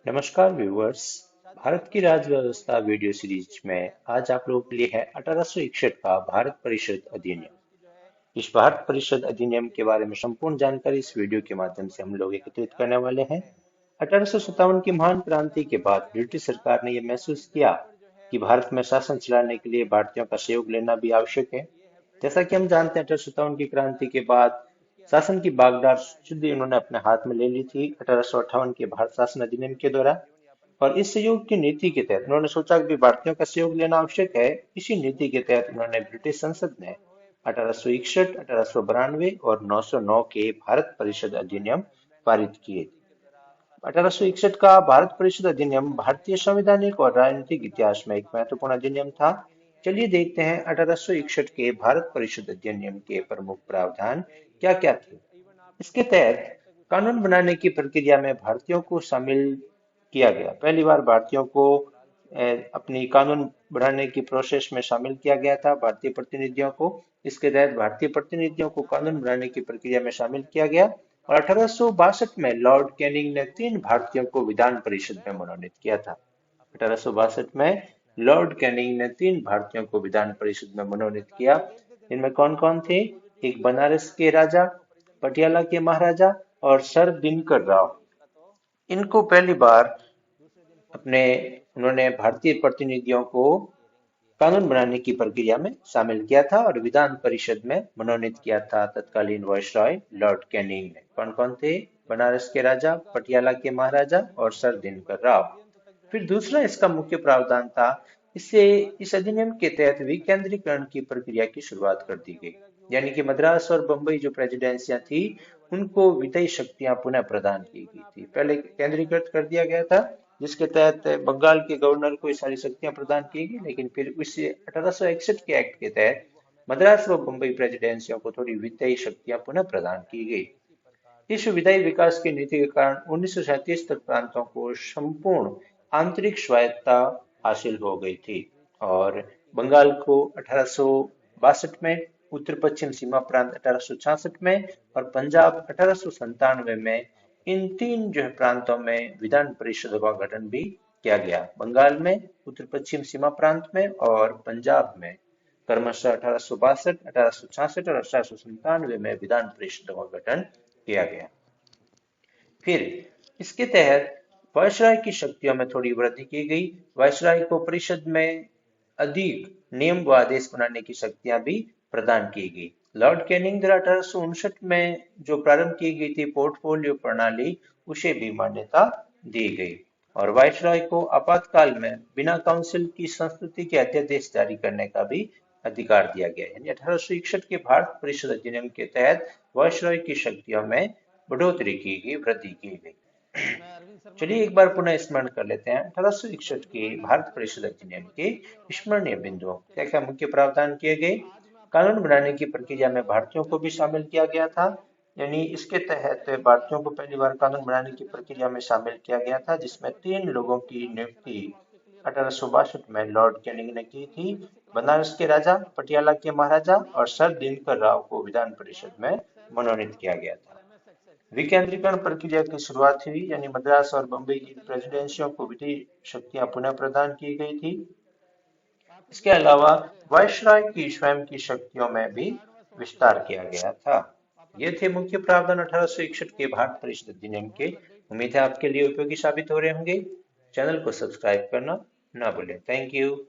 नमस्कार व्यूअर्स। भारत की राज्य व्यवस्था वीडियो सीरीज में आज आप लोगों के लिए है 1861 का भारत परिषद अधिनियम। इस भारत परिषद अधिनियम के बारे में संपूर्ण जानकारी इस वीडियो के माध्यम से हम लोग एकत्रित करने वाले हैं। 1857 की महान क्रांति के बाद ब्रिटिश सरकार ने यह महसूस किया कि भारत में शासन चलाने के लिए भारतीयों का सहयोग लेना भी आवश्यक है। जैसा कि हम जानते हैं, 1857 की क्रांति के बाद शासन की बागडोर शुद्धि उन्होंने अपने हाथ में ले ली थी 1858 के भारत शासन अधिनियम के द्वारा। और इस सहयोग की नीति के तहत उन्होंने सोचा कि भारतीयों का सहयोग लेना आवश्यक है। इसी नीति के तहत उन्होंने ब्रिटिश संसद ने 1861, 1892 और 909 के भारत परिषद अधिनियम पारित किए। 1861 का भारत परिषद अधिनियम भारतीय संवैधानिक और राजनीतिक इतिहास में एक महत्वपूर्ण अधिनियम था। चलिए देखते हैं 1861 के भारत परिषद अधिनियम के प्रमुख प्रावधान क्या क्या थे। इसके तहत कानून बनाने की प्रक्रिया में भारतीयों को शामिल किया गया। पहली बार भारतीयों को अपनी कानून बढ़ाने की प्रोसेस में शामिल किया गया था, भारतीय प्रतिनिधियों को। इसके तहत भारतीय प्रतिनिधियों को कानून बनाने की प्रक्रिया में शामिल किया गया। और 1862 में लॉर्ड कैनिंग ने 3 भारतीयों को विधान परिषद में मनोनीत किया था। 1862 में लॉर्ड कैनिंग ने 3 भारतीयों को विधान परिषद में मनोनीत किया। इनमें कौन कौन थे? एक बनारस के राजा, पटियाला के महाराजा और सर दिनकर राव। इनको पहली बार अपने उन्होंने भारतीय प्रतिनिधियों को कानून बनाने की प्रक्रिया में शामिल किया था और विधान परिषद में मनोनीत किया था तत्कालीन वायसराय लॉर्ड कैनिंग ने। कौन कौन थे? बनारस के राजा, पटियाला के महाराजा और सर दिनकर राव। फिर दूसरा इसका मुख्य प्रावधान था, इससे इस अधिनियम के तहत विकेंद्रीकरण की प्रक्रिया की शुरुआत कर दी गई। यानी कि मद्रास और बंबई जो प्रेसिडेंसियां थी, उनको वित्तीय शक्तियां पुनः प्रदान की गई थी। पहले केंद्रीकृत कर दिया गया था, जिसके तहत बंगाल के गवर्नर को ये सारी शक्तियां प्रदान की गई, लेकिन फिर उस 1861 के एक्ट के तहत मद्रास व बंबई प्रेसिडेंसियों को थोड़ी वित्तीय शक्तियां पुनः प्रदान की गई। इस विधायी विकास की नीति के कारण 1937 तक प्रांतों को संपूर्ण आंतरिक स्वायत्तता हासिल हो गई थी। और बंगाल को 1862 में, उत्तर पश्चिम सीमा प्रांत 1866 में और पंजाब 1897 में, इन 3 जो है प्रांतों में विधान परिषद का गठन भी किया गया। बंगाल में, उत्तर पश्चिम सीमा प्रांत में और पंजाब में क्रमशः 1862, 1866 और 1897 में विधान परिषद का गठन किया गया। फिर इसके तहत वायसराय की शक्तियों में थोड़ी वृद्धि की गई। वायसराय को परिषद में अधिक नियम व आदेश बनाने की शक्तियां भी प्रदान की गई। लॉर्ड कैनिंग द्वारा 1859 में जो प्रारंभ की गई थी पोर्टफोलियो प्रणाली, उसे भी मान्यता दी गई। और वायसराय को आपातकाल में बिना काउंसिल की संस्तुति के अध्यादेश जारी करने का भी अधिकार दिया गया। यानी 1861 के भारत परिषद अधिनियम के तहत वायसराय की शक्तियों में बढ़ोतरी की गई, वृद्धि की गई। चलिए एक बार पुनः स्मरण कर लेते हैं 1861 के भारत परिषद अधिनियम के स्मरणीय बिंदुओं। क्या क्या मुख्य प्रावधान किए गए? कानून बनाने की प्रक्रिया में भारतीयों को भी शामिल किया गया था। यानी इसके तहत भारतीयों को पहली बार कानून बनाने की प्रक्रिया में शामिल किया गया था, जिसमें 3 लोगों की नियुक्ति 1862 में लॉर्ड कैनिंग ने की थी। बनारस के राजा, पटियाला के महाराजा और सर दिनकर राव को विधान परिषद में मनोनीत किया गया था। विकेंद्रीकरण प्रक्रिया की शुरुआत हुई, यानी मद्रास और बंबई की प्रेसिडेंसियों को वित्तीय शक्तियां पुनः प्रदान की गई थी। इसके अलावा वायसराय की स्वयं की शक्तियों में भी विस्तार किया गया था। ये थे मुख्य प्रावधान 1861 के भारत परिषद अधिनियम के। उम्मीद है आपके लिए उपयोगी साबित हो रहे होंगे। चैनल को सब्सक्राइब करना ना भूलें। Thank you.